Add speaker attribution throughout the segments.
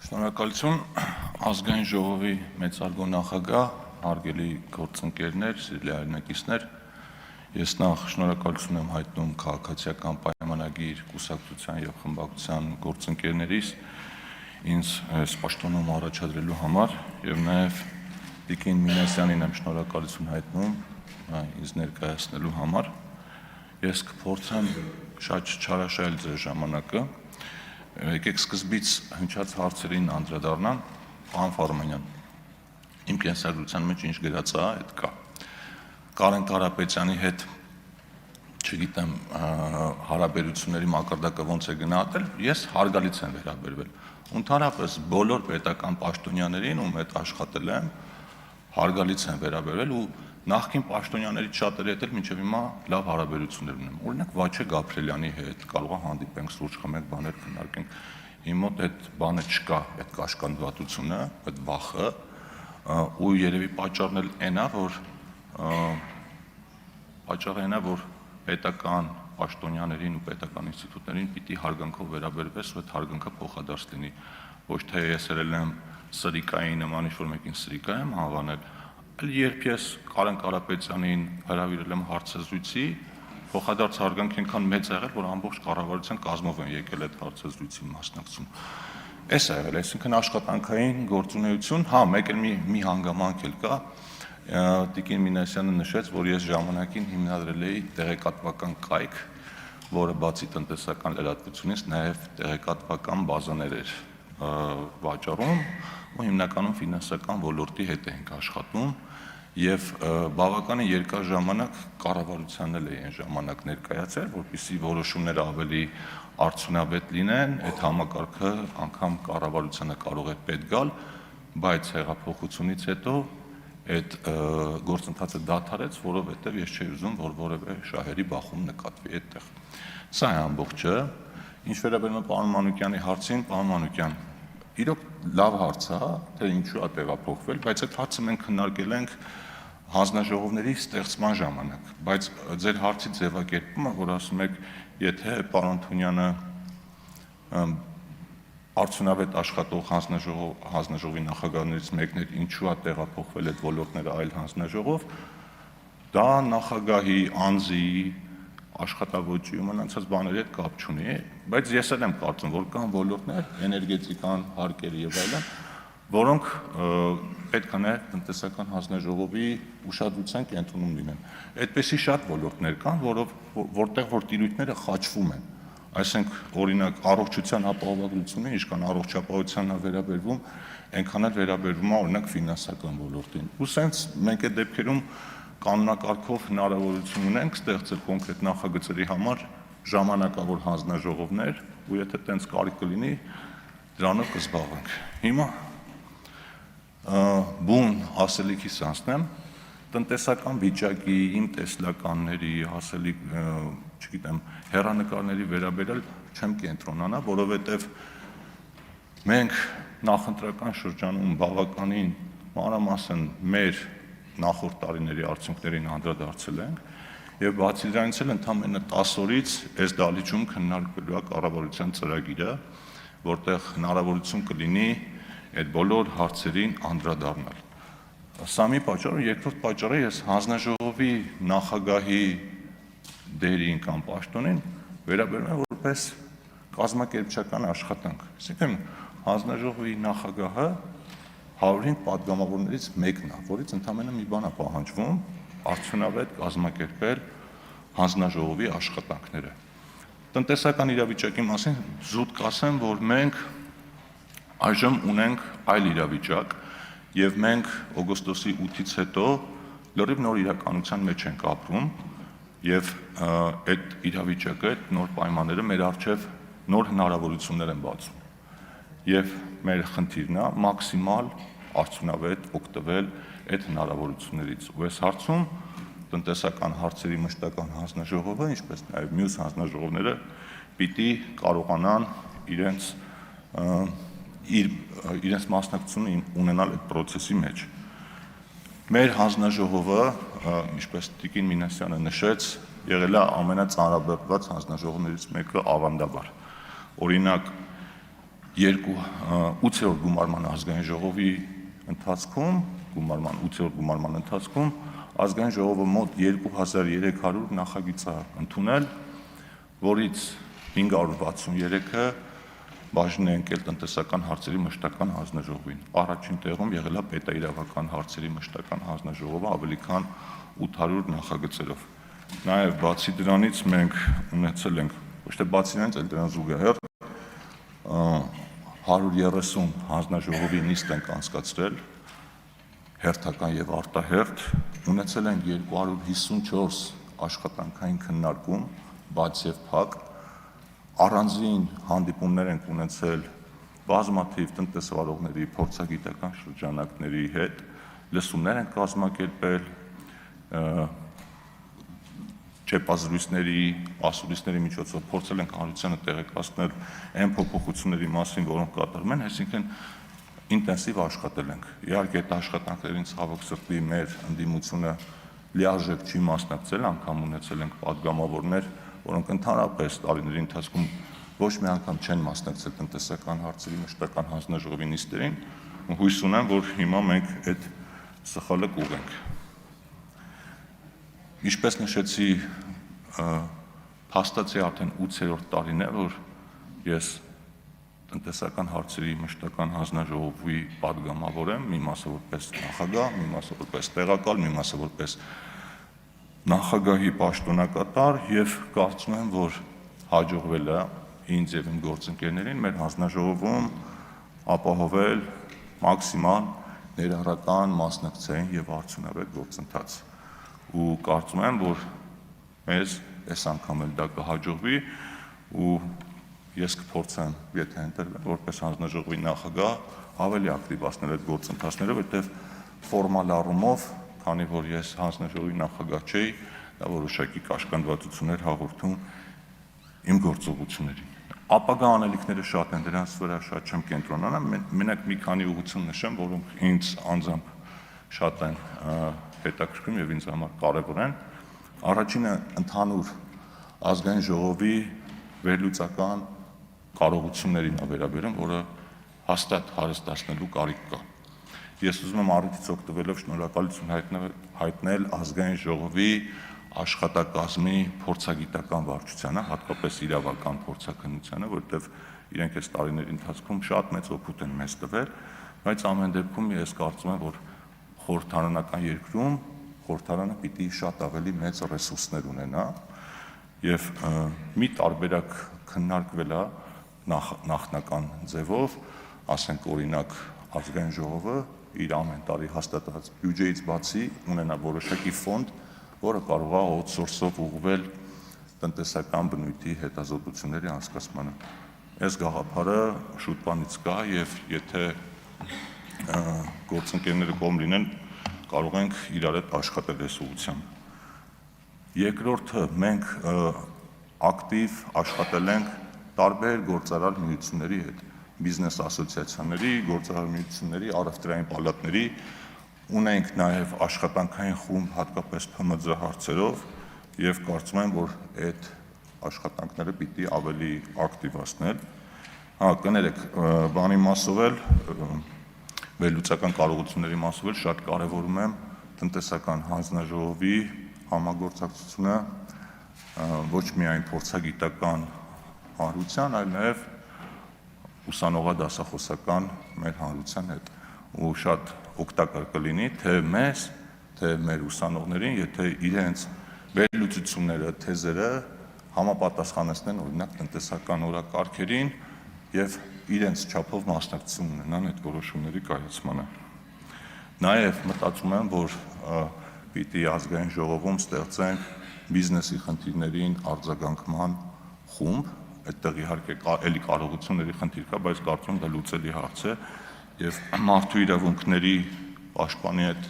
Speaker 1: Շնորհակալություն ազգային ժողովի մեծարգո նախագահ, հարգելի գործընկերներ, սիրելի հայրենակիցներ, ես նախ շնորհակալություն եմ հայտնում քաղաքացիական պայմանագիր կուսակցության եւ խմբակցության գործընկերներիս ինձ այս պաշտոնում առաջադրելու համար եւ նաեւ Տիկին Մինասյանին եմ շնորհակալություն հայտնում ինձ ներկայացնելու համար։ Ես կփորձեմ շատ չարաշահել ձեր ժամանակը։ Եկեք սկզբից հնչած հարցերին անդրադառնամ, պարոն Ֆարմանյան, իմ կենսագրության մեջ ինչ գրած է, այդ կա։ Կարեն Կարապետյանի հետ, չգիտեմ, հարաբերությունների մակարդակը ոնց է գնահատել, ես հարգալից եմ վերաբերվել։ Ընդհանրապես բոլոր պետական պաշտոնյաներին, ում հետ աշխատել եմ, հարգալից եմ վերաբերվել ու նախկին պաշտոնյաներից շատերի հետ էլ մինչև հիմա լավ հարաբերություններ ունեմ։ Օրինակ Վաչե Գաբրելյանի հետ կարող է հանդիպենք, սուրճ խմենք, բաներ քննարկենք։ Իմ մոտ այդ բանը չկա, այդ կաշկանդվածությունը, այդ վախը, ու երևի պատճառն էլ այն է, որ պետական պաշտոնյաներին ու պետական ինստիտուտներին պիտի հարգանքով վերաբերվես ու այդ հարգանքը փոխադարձ լինի։ Ոչ թե ես երել եմ սրիկայի նման ինչ-որ մեկին սրիկա եմ հավանել, այլ երբ ես Կարեն Կարապետյանին հրավիրել եմ հարցազրույցի, փոխադարձ հարգանք այնքան մեծ եղել, որ ամբողջ կառավարության կազմով են եկել այդ հարցազրույցի մասնակցում։ Էս է եղել, այսինքն աշխատանքային գործունեություն, հա, մեկ էլ մի հանգամանք էլ կա, Տիկին Մինասյանը նշեց, որ ես ժամանակին հիմնադրել էի տեղեկատվական կայք, որը բացի տնտեսական լրատվությունից նաև տեղեկատվական բազաներ էր վաճառում ու հիմնականում ֆինանսական ոլորտի հետ էինք աշխատում եւ բավականին երկար ժամանակ կառավարությանն էլ այն ժամանակ ներկայացել, որպեսզի որոշումները ավելի արդյունավետ լինեն, այդ համակարգը անգամ կառավարությանը կարող է պետք գալ, բայց հեղափոխությունից հետո այդ գործընթացը դադարեց, որովհետեւ ես չէի ուզում, որ որևէ շահերի բախում նկատվի այդտեղ։ Սա է ամբողջը։ Ինչ վերաբերում է պարոն Մանուկյանի հարցին, պարոն Մանուկյան, իրոք լավ հարց է, թե ինչու է տեղափոխվել, բայց այդ հարցը մենք քննարկել ենք հանձնաժողովների ստեղծման ժամանակ, բայց ձեր հարցի ձևակերպումը, որ ասում եք, եթե պարոն Թունյանը արդյունավետ աշխատող հանձնաժողովի նախագահներից մեկն էր, ինչու է տեղափոխվել այդ ոլորտները այլ հանձնաժողով, դա նախագահի անձի աշխատավոճի ու մնացած բաների հետ կապ չունի, բայց ես էլ եմ կարծում, որ կան ոլորտներ, էներգետիկան, հարկերը եւ այլն, որոնք պետք է նաև տնտեսական հանձնաժողովի ուշադրության կենտրոնում լինեն։ Այդպիսի շատ ոլորտներ կան, որտեղ որ տիրույթները խաչվում են։ Այսինքն, օրինակ, առողջության ապահովագրությունը, ինչքան առողջապահությանն է վերաբերվում, այնքան էլ վերաբերվում է օրինակ ֆինանսական ոլորտին։ Ու սենց մենք այդ դեպքերում կանոնակարգով հնարավորություն ունենք ստեղծել կոնկրետ նախագծերի համար ժամանակավոր հանձնաժողովներ, ու եթե տենց կարիք կլինի, դրանով կզբաղվենք։ Հիմա բուն ասելիքիս անցնեմ, տնտեսական վիճակի, իմ տեսլականների, ասելիք, չգիտեմ, հեռանկարների վերաբերյալ չեմ կենտրոնանա, որովհետև մենք նախընտրական շրջանում բավականին մանրամասն մեր նախորդ տարիների արդյունքներին անդրադարձել ենք եւ բացի դրանից էլ ընդամենը 10 օրից այս դահլիճում քննարկվելու է կառավարության ծրագիրը, որտեղ հնարավորություն կլինի այդ բոլոր հարցերին անդրադառնալ։ Սա մի պատճառ, երկրորդ պատճառը ես հանձնաժողովի նախագահի դերին կամ պաշտոնին վերաբերում եմ որպես կազմակերպչական աշխատանք։ Այսինքն հանձնաժողովի նախագահը 105 պատգամավորներից մեկն է, որից ընդամենը մի բան է պահանջվում արդյունավետ կազմակերպել հանձնաժողովի աշխատանքները։ Տնտեսական իրավիճակի մասին զուտ կասեմ, որ մենք այժմ ունենք այլ իրավիճակ եւ մենք օգոստոսի 8-ից հետո լրիվ նոր իրականության մեջ ենք ապրում եւ այդ իրավիճակը, այդ նոր պայմանները մեր առջեւ նոր հնարավորություններ են բացում։ Եվ մեր խնդիրն է մաքսիմալ արդյունավետ օգտվել այդ հնարավորություններից։ Ու այս հարցում տնտեսական հարցերի մշտական հանձնաժողովը, ինչպես նաև մյուս հանձնաժողովները պիտի կարողանան իրենց մասնակցությունը ունենալ այդ process-ի մեջ։ Մեր հանձնաժողովը, ինչպես Տիկին Մինասյանը նշեց, եղել է ամենածանրաբեռնված հանձնաժողովներից մեկը ավանդաբար։ Օրինակ, 8-րդ գումարման ազգային ժողովի ընթացքում, ազգային ժողովը մոտ 2300 նախագիծ է ընդունել, որից 563-ը բաժին է ընկել տնտեսական հարցերի մշտական հանձնաժողովին։ Առաջին տեղում եղել է պետաիրավական հարցերի մշտական հանձնաժողովը ավելի քան 800 նախագծերով։ Նաև բացի դրանից մենք ունեցել ենք, ոչ թե բացի դրանից, այլ դրան զուգահեռ 130 հանձնաժողովի նիստ ենք անցկացրել, հերթական եւ արտահերթ, ունեցել ենք 254 աշխատանքային քննարկում, բաց եւ փակ, առանձին հանդիպումներ ենք ունեցել բազմաթիվ տնտեսվարողների, փորձագիտական շրջանակների հետ, լսումներ ենք կազմակերպել, չեպազրույցների, ասուլիսների միջոցով փորձել ենք հանրությանը տեղեկացնել այն փոփոխությունների մասին, որոնք կատարվում են, այսինքն ինտենսիվ աշխատել ենք։ Իհարկե այդ աշխատանքներին ցավոք սրտի մեր ընդդիմությունը լիարժեք չի մասնակցել, անգամ ունեցել ենք պատգամավորներ, որոնք ընդհանրապես տարիների ընթացքում ոչ մի անգամ չեն մասնակցել տնտեսական հարցերի մշտական հանձնաժողովի նիստերին, հույս ունեմ, որ հիմա մենք այդ սխալը կուղենք։ Ինչպես նշեցի, փաստացի արդեն 8-րդ տարին է, որ ես տնտեսական հարցերի մշտական հանձնաժողովի պատգամավոր եմ, մի մասը որպես նախագահ, մի մասը որպես տեղակալ, մի մասը որպես նախագահի պաշտոնակատար եւ կարծում եմ, որ հաջողվել է ինձ եւ իմ գործընկերներին մեր հանձնաժողովում ապահովել մաքսիմալ ներառական մասնակցային եւ արդյունավետ գործընթաց։ Ու կարծում եմ, որ մեզ այս անգամ էլ դա կհաջողվի ու ես կփորձեմ, եթե ընտրվեմ որպես հանձնաժողովի նախագահ, ավելի ակտիվացնել այդ գործընթացները, որտեղ ֆորմալ առումով, քանի որ ես հանձնաժողովի նախագահ չէի, դա որոշակի կաշկանդվածություններ հաղորդում իմ գործողություններին։ Ապագա անելիքները շատ են, դրանց վրա շատ չեմ կենտրոնանա, մենակ մի քանի ուղղություն նշեմ, որոնք ինձ անձամբ շատ են հետաքրքրում եւ ինձ համար կարեւոր են։ Առաջինը ընդհանուր ազգային ժողովի վերլուծական կարողություններին է վերաբերում, որը հաստատ հարստացնելու կարիք կա։ Ես ուզում եմ առիթից օգտվելով շնորհակալություն հայտնել ազգային ժողովի աշխատակազմի փորձագիտական վարչությանը, հատկապես իրավական փորձաքննությանը, որտեղ իրենք այս տարիների ընթացքում շատ մեծ օգուտ են մեզ տվել, բայց ամեն դեպքում ես կարծում եմ, որ խորհրդարանական երկրում խորհրդարանը պիտի շատ ավելի մեծ ռեսուրսներ ունենա եւ մի տարբերակ քննարկվել է նախնական ձևով, ասենք օրինակ ազգային ժողովը իր ամեն տարի հաստատած բյուջեից բացի ունենա որոշակի ֆոնդ, որը կարող է outsource-ով ուղղվել տնտեսական բնույթի հետազոտությունների անցկացմանը։ Այս գաղափարը շուտ բանից կա եւ եթե գործընկերները կողմ լինեն, կարող ենք իրար հետ աշխատել այս ուղղությամբ։ Երկրորդը, մենք ակտիվ աշխատել ենք տարբեր գործարար միությունների հետ, բիզնես ասոցիացիաների, գործարար միությունների, առևտրային պալատների, ունենք նաև աշխատանքային խումբ հատկապես ՓՄԶ հարցերով եւ կարծում եմ, որ այդ աշխատանքները պիտի ավելի ակտիվացնել։ Կներեք, բանի մասով էլ վերլուծական կարողությունների մասով էլ շատ կարևորում եմ տնտեսական հանձնաժողովի համագործակցությունը ոչ միայն փորձագիտական հանրության, այլ նաև ուսանողադասախոսական մեր հանրության հետ ու շատ օգտակար կլինի թե մեզ, թե մեր ուսանողներին, եթե իրենց վերլուծությունները, թեզերը համապատասխանեցնեն օրինակ տնտեսական օրակարգերին եւ իրենց չափով մասնակցություն ունենան այդ որոշումների կայացմանը։ Նաև մտածում եմ, որ պիտի ազգային ժողովում ստեղծենք բիզնեսի խնդիրներին արձագանքման խումբ, այդտեղ իհարկե էլի կարողությունների խնդիր կա, բայց կարծում եմ դա լուծելի հարց է եւ մարդու իրավունքների պաշտպանի հետ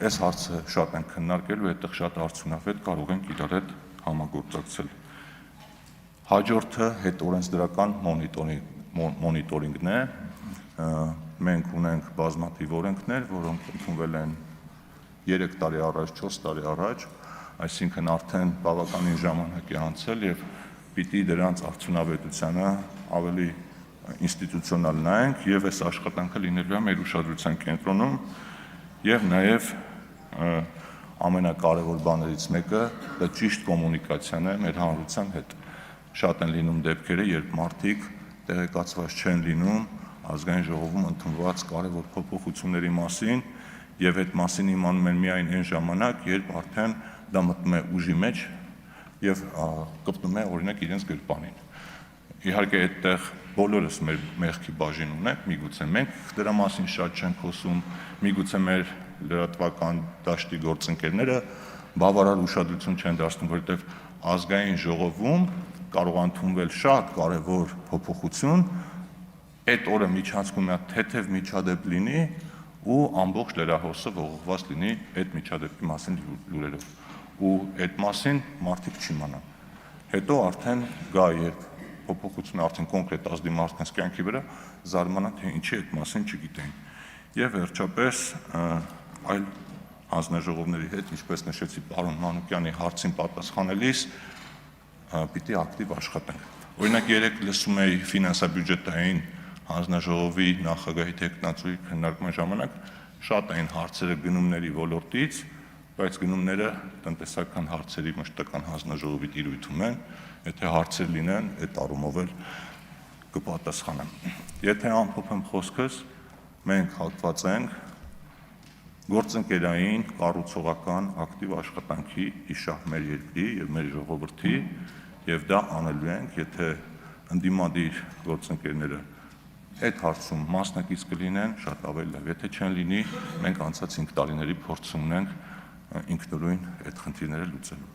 Speaker 1: այս հարցը շատ են քննարկել ու այդտեղ շատ արդյունավետ կարող ենք իրար հետ համագործակցել։ Հաջորդը հետօրենսդրական մոնիտորինգն է։ Մենք ունենք բազմաթիվ օրենքներ, որոնք ընդունվել են 3 տարի առաջ, 4 տարի առաջ, այսինքն արդեն բավականին ժամանակ է անցել եւ պիտի դրանց արդյունավետությանը ավելի ինստիտուցիոնալ նայենք եւ այս աշխատանքը լինելու է մեր ուշադրության կենտրոնում եւ նաեւ ամենակարևոր բաներից մեկը դա ճիշտ կոմունիկացիան է մեր հանրության հետ։ Շատ են լինում դեպքերը, երբ մարդիկ տեղեկացված չեն լինում ազգային ժողովում ընդունված կարևոր փոփոխությունների մասին եւ այդ մասին իմանում են միայն այն ժամանակ, երբ արդեն դա մտնում է ուժի մեջ եւ կպտում է օրինակ իրենց գրպանին։ Իհարկե այդտեղ բոլորս մեր մեղքի բաժին ունենք, միգուցե մենք դրա մասին շատ չենք խոսում, միգուցե մեր լրատվական դաշտի գործընկերները բավարար ուշադրություն չեն դարձնում, որովհետև ազգային ժողովում կարող է ընդունվել շատ կարևոր փոփոխություն, այդ օրը միջանցքում մի հատ թեթև միջադեպ լինի ու ամբողջ լրահոսը ողողված լինի այդ միջադեպի մասին լուրերով, ու այդ մասին մարդիկ չիմանան։ Հետո արդեն գա, երբ փոփոխությունը արդեն կոնկրետ ազդի մարդկանց կյանքի վրա, զարմանան, թե ինչի այդ մասին չգիտեն։ Եվ վերջապես այլ հանձնաժողովների հետ, ինչպես նշեցի պարոն Մանուկյանի հարցին պատասխանելիս, պիտի ակտիվ աշխատենք։ Օրինակ երեք լսում էի ֆինանսա-բյուջետային հանձնաժողովի նախագահի թեկնածուի քննարկման ժամանակ շատ էին հարցերը գնումների ոլորտից, բայց գնումները տնտեսական հարցերի մշտական հանձնաժողովի տիրույթում են, եթե հարցեր լինեն, այդ առումով էլ կպատասխանեմ։ Եթե ամփոփեմ խոսքս, մենք հակված ենք գործընկերային, կառուցողական, ակտիվ աշխատանքի իշահ մեր երկրի եւ մեր ժողովրդի, եւ դա անելու ենք, եթե ընդդիմադիր գործընկերները այդ հարցում մասնակից կլինեն, շատ ավելի լավ, եթե չեն լինի, մենք անցած 5 տարիների փորձ ունենք ինքնուրույն այդ խնդիրները լուծելու։